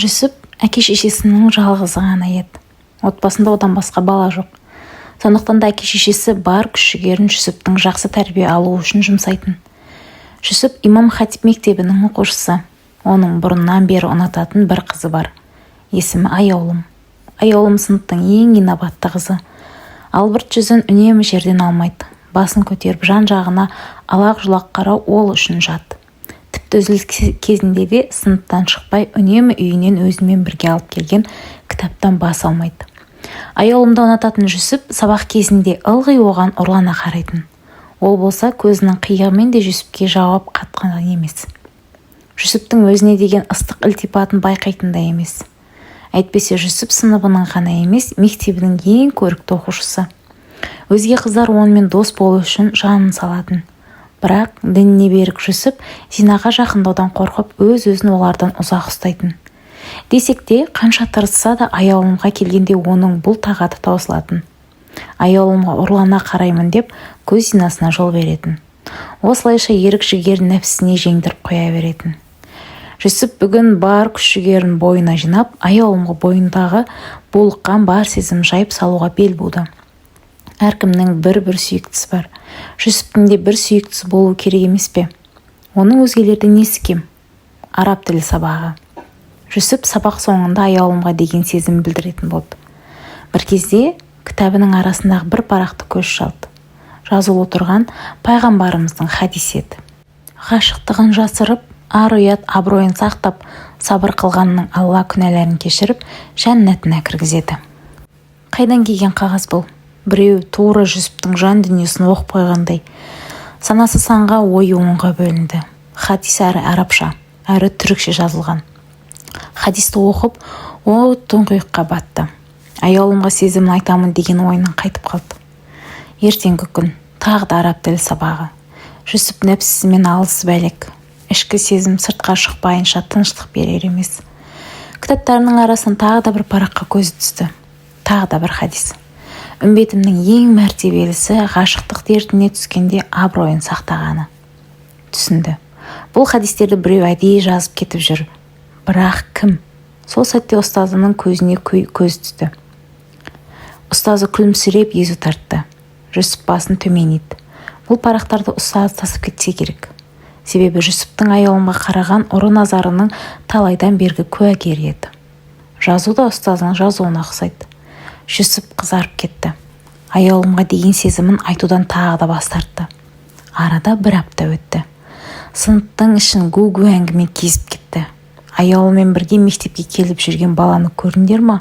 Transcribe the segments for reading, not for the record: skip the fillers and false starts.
Жүсіп әке шешесінің жалғызы ғана еді. Отбасында одан басқа бала жоқ. Сондықтан да әке шешесі бар күш-жігерін Жүсіптің жақсы тәрбие алуы үшін жұмсайтын. Жүсіп имам хатип мектебінің оқушысы. Оның бұрыннан бері ұнататын бір қызы бар. Есімі Аяулым. Аяулым сыныптың ең инабатты қызы. Албырт жүзін үнемі жерден алмайды. Басын көтеріп жан-жағына алақ-жұлақ қарау ол үшін жат. Тіпті үзіліс кезінде де сыныптан шықпай үнемі үйінен өзімен бірге алып келген кітаптан бас алмайды. Аяулымды ұнататын Жүсіп сабақ кезінде ылғи оған ұрлана қарайтын. Ол болса көзінің қиығымен де Жүсіпке жауап қатқан емес. Жүсіптің өзіне деген ыстық ілтипатын байқайтын да емес. Әйтпесе Жүсіп сыныбының ғана емес, мектебінің ең көрікті оқушысы. Өзге қыздар онымен дос болу үшін жанын салатын. Бірақ дініне берік Жүсіп зинаға жақындаудан қорқып өз-өзін олардан ұзақ ұстайтын. Десек те, қанша тырысса да Аяулымға келгенде оның бұл тағаты таусылатын. Аяулымға ұрлана қараймын деп көз зинасына жол беретін. Осылайша ерік-жігер нәпсісіне жеңдіріп қоя беретін. Жүсіп бүгін бар күш-жігерін бойына жинап, Аяулымға бойындағы булыққан бар сезім жайып салуға бел буды. Әркімнің бір сүйіктісі бар. Жүсіптің де бір сүйіктісі болу керек емес пе? Оның өзгелерден несі кем? Араб тілі сабағы. Жүсіп сабақ соңында Аяулымға деген сезім білдіретін болды. Бір кезде кітабының арасындағы бір парақты көз шалды. Жазулы тұрған пайғамбарымыздың хадисі еді. Ғашықтығын жасырып, ар-ұят абыройын сақтап, сабыр қылғанның Алла күнәләрін кешіріп, жәннатына кіргізеді. Қайдан келген қағаз бұл? Біреу тура Жүсіптің жан дүниесін оқып қойғандай. Санасы санға, ойы онға бөлінді. Хадис әрі арабша, әрі түрікше жазылған. Хадисті оқып, о тұңғиыққа батты. Аяулымға сезімін айтамын деген ойынан қайтып қалды. Ертеңгі күн тағы да араб тілі сабағы. Жүсіп нәпсісімен алысып әлек. Ішкі сезім сыртқа шықпайынша тыныштық берер емес. Кітаптарының арасынан тағы да бір параққа көзі түсті. Тағы да бір хадис. Үмбетімнің ең мәртебелісі ғашықтық дертіне түскенде абыройын сақтағаны. Түсінді. Бұл хадистерді біреу әдейі жазып кетіп жүр. Бірақ кім? Сол сәтте ұстазының көзіне көз түсті. Ұстазы күлімсіреп езу тартты. Жүсіп басын төмен етті. Бұл парақтарды ұстаз тасып кетсе керек. Себебі Жүсіптің Аяулымға қараған ұры назарының талайдан бергі куәгері еді. Жазу да ұстазының жазуына ұқсайды. Жүсіп қызарып кетті. Аяулымға деген сезімін айтудан тағы да бас тартты. Арада бір апта өтті. Сыныптың ішін гу-гу әңгіме кезіп кетті. Аяулыммен бірге мектепке келіп жүрген баланы көрдіңдер ма?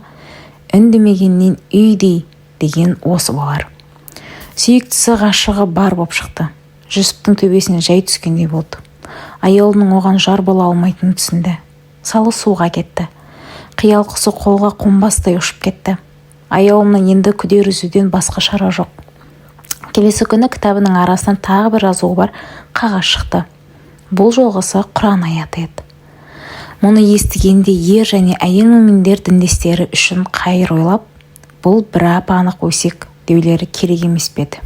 Үндемегеннен үйдей деген осы болар. Сүйіктісі ғашығы бар боп шықты. Жүсіптің төбесіне жай түскендей болды. Аяулымның оған жар бола алмайтынын түсінді. Салы суға кетті. Қиял құсы қолға қонбастай ұшып кетті. Аяулымның енді күдер үзуден басқа шара жоқ. Келесі күні кітабының арасынан тағы бір жазуы бар қағаз шықты. Бұл жолғысы Құран аяты еді. Мұны естігенде ер және әйел мүминдер діндестері үшін қайыр ойлап, бұл бір анық өсек деулері керек емес пе еді.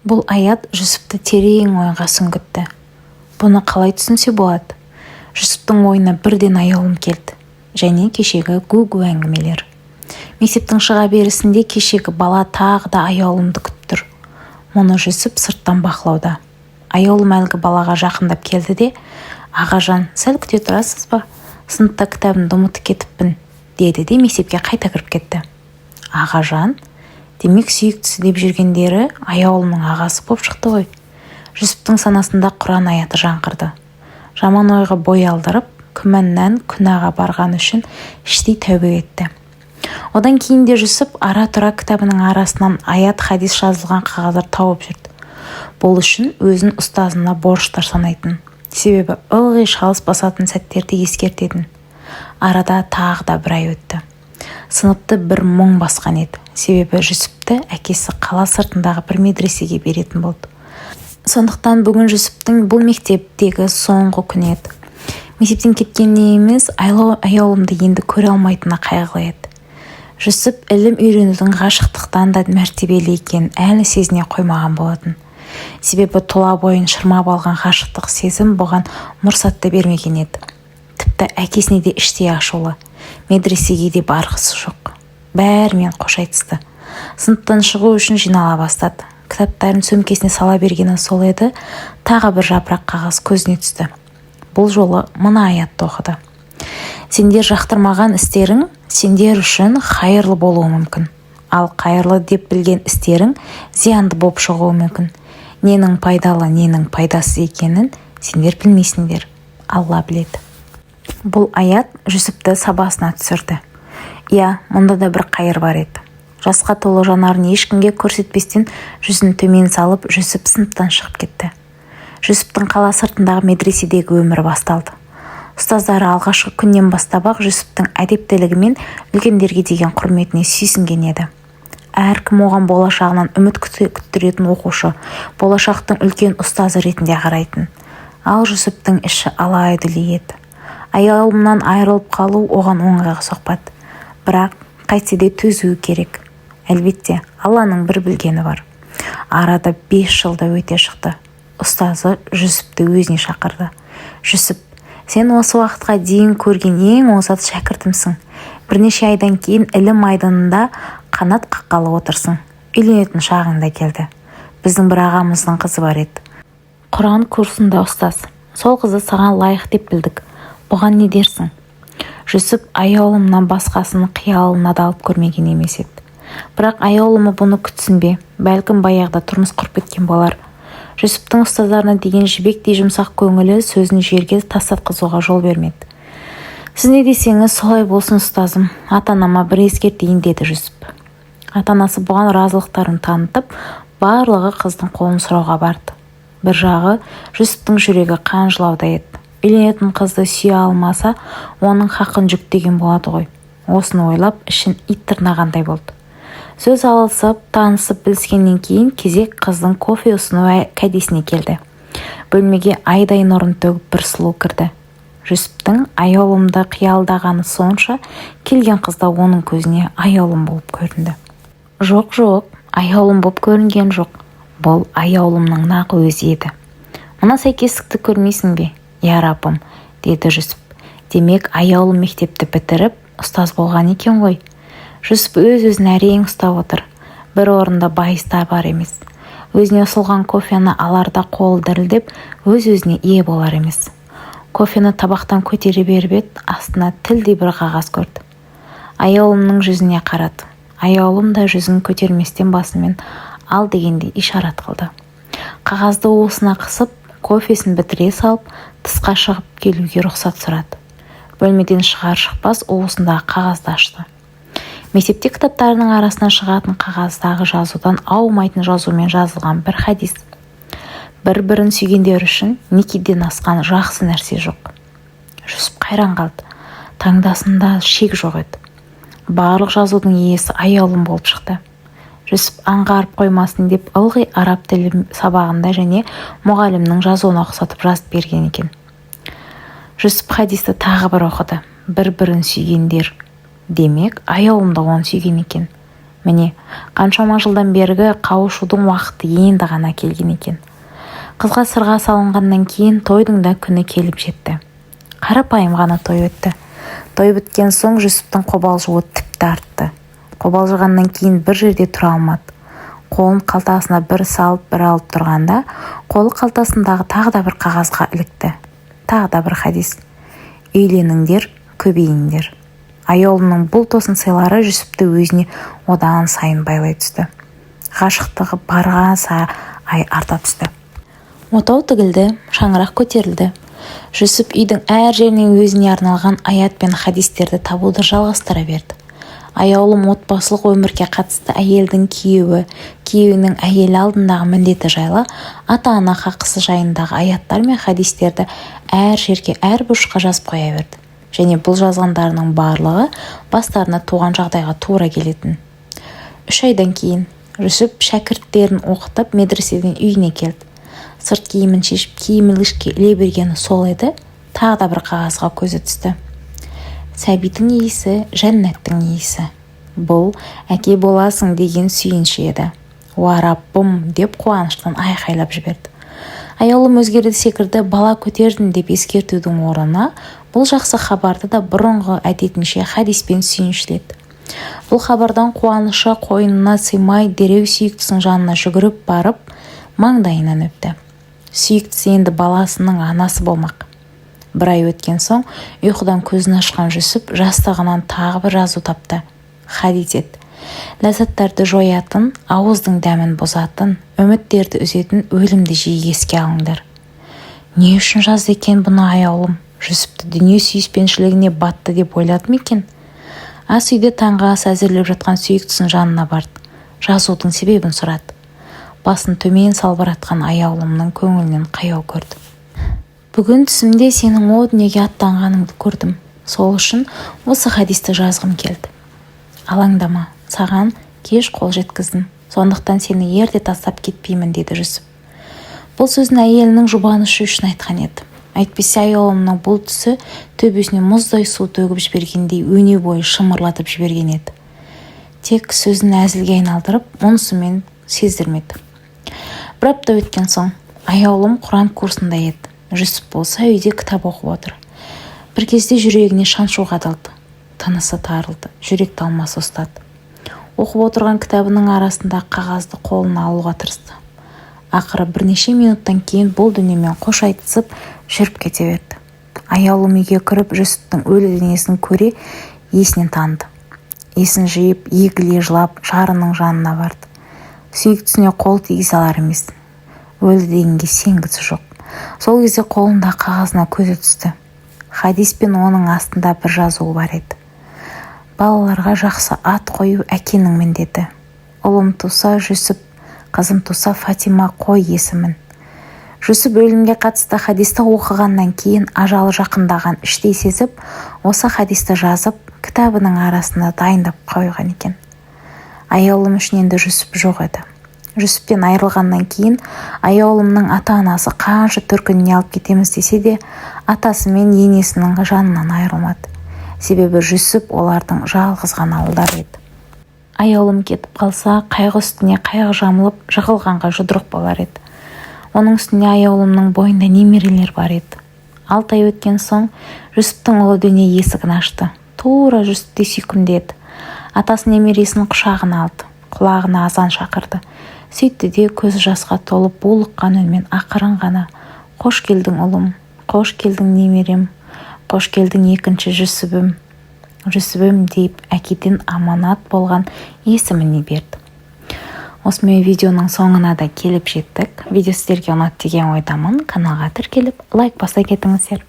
Бұл аят Жүсіпті терең ойға сүңгітті. Бұны қалай түсінсе болады? Жүсіптің ойына бірден Аяулым келді. Және кешегі гу-гу әңгімелер. Мектептің шыға берісінде кешегі бала тағы да Аяулымды күттір. Мұны Жүсіп сырттан бақылауда. Аяулым әлгі балаға жақындап келді де, «Ағажан, сәл күте тұрасыз ба? Сыныпта кітабымды ұмытып кетіппін», деді де мектепке қайта кіріп кетті. Ағажан? Демек сүйіктісі деп жүргендері Аяулымның ағасы боп шықты ғой. Жүсіптің санасында Құран аяты жаңғырды. Жаман ойға бой алдырып, күмәннан күнәға барған үшін іштей тәубе етті. Одан кейін де Жүсіп ара-тұра кітабының арасынан аят хадис жазылған қағаздар тауып жүрді. Бұл үшін өзін ұстазына борыштар санайтын. Себебі ылғи шалыс басатын сәттерді ескертетін. Арада тағы да бір ай өтті. Сыныпты бір мұң басқан еді. Себебі Жүсіпті әкесі қала сыртындағы бір медресеге беретін болды. Сондықтан бүгін Жүсіптің бұл мектептегі соңғы күні еді. Мектептен кеткеніне емес, Аяулымды енді көре алмайтынына қайғылы еді. Жүсіп ілім үйренудің ғашықтықтан да мәртебелі екенін әлі сезіне қоймаған болатын. Себебі тұла бойын шырмап алған ғашықтық сезім бұған мұрсатты бермеген еді. Тіпті әкесіне де іштей ашулы. Медресеге де барғысы жоқ. Бәрімен қош айтысты. Сыныптан шығу үшін жинала бастады. Кітаптарын сөмкесіне сала бергені сол еді, тағы бір жапырақ қағаз көзіне түсті. Бұл жолы мына аятты оқыды. Сендер жақтырмаған істерің сендер үшін қайырлы болуы мүмкін. Ал қайырлы деп білген істерің зиянды болып шығуы мүмкін. Ненің пайдалы, ненің пайдасыз екенін сендер білмейсіңдер. Алла біледі. Бұл аят Жүсіпті сабасына түсірді. Иә, мұнда да бір қайыр бар еді. Жасқа толы жанарын ешкімге көрсетпестен жүзін төмен салып, Жүсіп сыныптан шығып кетті. Жүсіптің қала сыртындағы медреседегі өмірі басталды. Ұстаздары алғашқы күннен бастап-ақ Жүсіптің әдептілігі мен үлкендерге деген құрметіне сүйсінген еді. Әркім оған болашағынан үміт күттіретін оқушы, болашақтың үлкен ұстазы ретінде қарайтын. Ал Жүсіптің іші алай-дүлей еді. Аяулымнан айырылып қалу оған оңайға соқпады. Бірақ қайтсе де төзуі керек. Әлбетте, Алланың бір білгені бар. Арада 5 жылда өте шықты. Ұстазы Жүсіпті өзіне шақырды. Жүсіп, сен осы уақытқа дейін көрген ең озат шәкіртімсің. Бірнеше айдан кейін ілім майданында қанат қаққалы отырсың. Үйленетін шағыңда келді. Біздің бір ағамыздың қызы бар еді. Құран курсында ұстаз. Сол қызы саған лайық деп білдік. Бұған не дерсің? Жүсіп аяулымнан басқасын қиялына да алып көрмеген емес еді. Бірақ аяулымы бұны күтсін бе? Бәлкім баяғыда тұрмыс құрып кеткен болар. Жүсіптің ұстаздарына деген жібектей жұмсақ көңілі сөзін жерге тастатқызуға жол бермеді. Сіз не десеңіз солай болсын ұстазым, ата-анама бір ескертейін деді Жүсіп. Ата-анасы бұған разылықтарын танытып, барлығы қыздың қолын сұрауға барды. Бір жағы Жүсіптің жүрегі қан жылауда еді. Үйленетін қызды сүйе алмаса, оның хақын жүктеген болады ғой. Осыны ойлап, ішін ит тырнағандай болды. Сөз алысып, танысып біліскеннен кейін кезек қыздың кофе ұсыну кәдесіне келді. Бөлмеге айдай нұрын төгіп бір сұлу кірді. Жүсіптің аяулымды қиялдағаны сонша, келген қызда оның көзіне аяулым болып көрінді. Жоқ, аяулым болып көрінген жоқ. Бұл аяулымның нақ өзі еді. Мына сәйкестікті көрмейсің бе? Я Раббым, деді Жүсіп. Демек, аяулым мектепті бітіріп, ұстаз болған екен ғой. Жүсіп өз-өзін әрең ұстап отыр. Бір орында байыстар бар емес. Өзіне ұсылған кофені аларда қолы дірілдеп, өз-өзіне ие болар емес. Кофені табақтан көтере беріп еді, астына тілдей бір қағаз көрді. Аяулымның жүзіне қарады. Аяулым да жүзін көтерместен басымен ал дегенде ишарат қылды. Қағазды уысына қысып, кофесін бітіре салып, тысқа шығып келуге рұқсат сұрады. Бөлмеден шығар-шықпас уысындағы қағазды ашты. Мектепте кітаптарының арасынан шығатын қағаздағы жазудан аумайтын жазумен жазылған бір хадис. Бір-бірін сүйгендер үшін некеден асқан жақсы нәрсе жоқ. Жүсіп қайран қалды. Таңдасында шек жоқ еді. Барлық жазудың иесі аяулым болып шықты. Жүсіп аңғарып қоймасын деп ылғи араб тілі сабағында және мұғалімнің жазуына ұқсатып жазып берген екен. Жүсіп хадисті тағы бір оқыды. Бір-бірін сүйгендер. Демек, аяулымда оны сүйген екен. Міне, қаншама жылдан бергі қауышудың уақыты енді ғана келген екен. Қызға сырға салынғаннан кейін тойдың да күні келіп жетті. Қарапайым ғана той өтті. Той біткен соң Жүсіптің қобалжуы тіпті артты. Қобалжығаннан кейін бір жерде тұра алмады. Қолын қалтасына бір салып, бір алып тұрғанда, қолы қалтасындағы тағы да бір қағазға ілікті. Тағы да бір хадис. Үйленіңдер, көбейіңдер. Аяулымның бұл тосын сыйлары Жүсіпті өзіне одан сайын байлай түсті. Ғашықтығы барған сайын арта түсті. Отау тігілді, шаңырақ көтерілді. Жүсіп үйдің әр жерінен өзіне арналған аят пен хадистерді табуды жалғастыра берді. Аяулым отбасылық өмірге қатысты әйелдің күйеуі, күйеуінің әйелі алдындағы міндеті жайлы ата-ана хақысы жайындағы аяттар мен хадистерді әр жерге, әр бұрышқа жазып қоя берді. Және бұл жазғандарының барлығы бастарына туған жағдайға тура келетін. 3 айдан кейін Жүсіп шәкірттерін оқытып медреседен үйіне келді. Сырт киімін шешіп, киім ілгішке іле бергені сол еді, тағы да бір қағазға көзі түсті. Сәбидің иісі, жәннаттың иісі. Бұл әке боласың деген сүйінші еді. Уа Раббым деп қуаныштан айқайлап жіберді. Аяулым өзгерді секірді, бала көтердім деп ескертудің орнына Бұл жақсы хабарды да бұрынғы әдетінше хадиспен сүйіншіледі. Бұл хабардан қуанышы қойнына сыймай дереу сүйіктісінің жанына жүгіріп барып, маңдайынан өпті. Сүйіктісі енді баласының анасы болмақ. Бір ай өткен соң ұйқыдан көзін ашқан Жүсіп жастығынан тағы бір жазу тапты. Хадис ет. Ләззаттарды жоятын, ауыздың дәмін бұзатын, үміттерді үзетін өлімді жиі еске алыңдар. Не үшін жазды екен бұны аяулым? Жүсіпті дүние сүйіспеншілігіне батты деп ойлады ма екен? Ас үйде таңғы ас әзірлеп жатқан сүйіктісінің жанына барды. Жазудың себебін сұрады. Басын төмен салбыратқан аяулымның көңілінен қаяу көрді. Бүгін түсімде сенің о дүниеге аттанғаныңды көрдім. Сол үшін осы хадисті жазғым келді. Алаңдама, саған кеш қол жеткіздім. Сондықтан сені ерте тастап кетпеймін, деді Жүсіп. Бұл сөзін әйелінің жұбанышы үшін айтқан еді. Әйтпесе аяулымның бұл түсі төбесіне мұздай су төгіп жібергендей өне бойы шымырлатып жіберген еді. Тек сөзін әзілге айналдырып, онысымен сездірмеді. Бір апта өткен соң аяулым Құран курсында еді. Жүсіп болса үйде кітап оқып отыр. Бір кезде жүрегіне шаншу қадалды. Тынысы тарылды, жүрек талмасы ұстады. Оқып отырған кітабының арасында қағазды қолына алуға тырысты. Ақыры бірнеше минуттан кейін бұл дүниемен қош айтысып жүріп кете берді. Аяулым үйге кіріп Жүсіптің өлі денесін көре есінен таныды. Есін жиып, егіле жылап жарының жанына барды. Сүйіктісіне қол тигізе алар емес. Өлді дегенге сенгісі жоқ. Сол кезде қолында қағазына көзі түсті. Хадис пен оның астында бір жазуы бар еді. Балаларға жақсы ат қою әкенің міндеті. Ұлым туса Жүсіп, қызым туса Фатима қой есімін. Жүсіп өлімге қатысты хадисті оқығаннан кейін ажалы жақындаған іштей сезіп, осы хадисті жазып, кітабының арасында дайындап қойған екен. Аяулым үшін енді Жүсіп жоқ еді. Жүсіптен айырылғаннан кейін аяулымның ата-анасы қанша төркініне алып кетеміз десе де, атасы мен енесінің жанынан айырылмады. Себебі Жүсіп олардың жалғыз ғана ұлдары еді. Аяулым кетіп қалса, қайғы үстіне қайғы жамылып, жығылғанға жұдырық болар еді. Оның үстіне аяулымның бойында немерелер бар еді. 6 ай өткен соң Жүсіптің ұлы дүние есігін ашты. Тура Жүсіпте сүйкімдеді. Атасы немересін құшағына алды, құлағына азан шақырды. Сөйтті де көзі жасқа толып булыққан үнмен ақырын ғана: "Қош келдің ұлым, қош келдің немерем, қош келдің екінші Жүсібім, Жүсібім" deyip әкеден аманат болған есіміне берді. Осымен видеоның соңына да келіп жеттік. Видео сіздерге ұнады деген ойдамын. Каналға тіркеліп, лайк баса кетіңіздер.